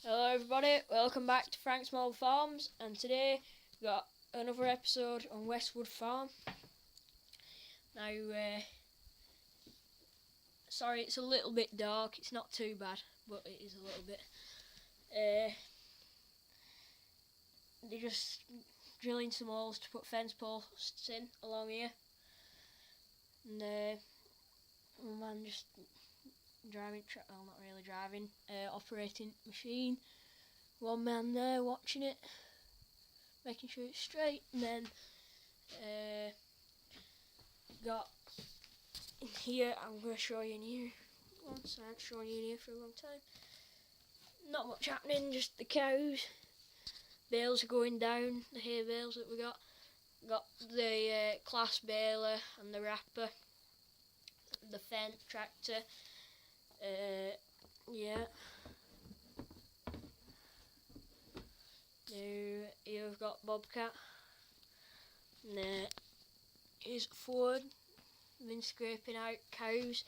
Hello everybody, welcome back to Frank's Mobile Farms, and today we've got another episode on Westwood Farm. Now, sorry it's a little bit dark, it's not too bad, but it is a little bit. They're just drilling some holes to put fence posts in along here, and one man just driving, well not really driving, operating machine. One man there watching it, making sure it's straight, and then got in here. I'm going to show you in here once. I haven't shown you in here for a long time. Not much happening, just the cows. Bales are going down, the hay bales that we got. Got the class baler and the wrapper, the fence tractor. Yeah. Now here we've got Bobcat, and here's Ford. Been scraping out cows,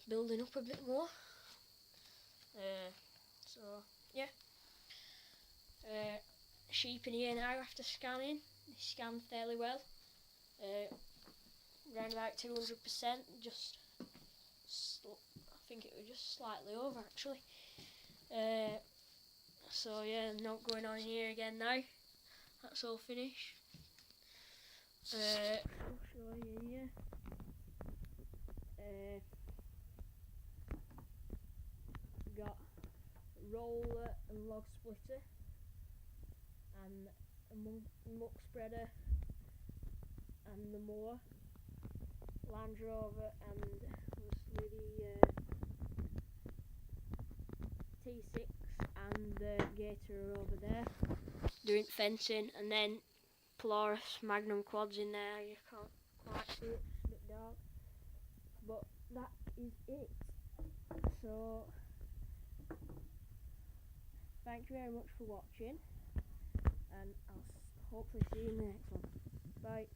building up a bit more. So yeah, sheep in here now after scanning. They scanned fairly well, around about 200%. Just, I think it was just slightly over actually. So yeah, not going on here again now. That's all finished. I'll show you here. Got a roller and log splitter, and a muck spreader, and the mower, Land Rover, and obviously the T6 and the Gator are over there doing fencing, and then Polaris Magnum quads in there. You can't quite see it, it's a bit dark, but that is it. So thank you very much for watching, and I'll hopefully see you in the next one. Bye.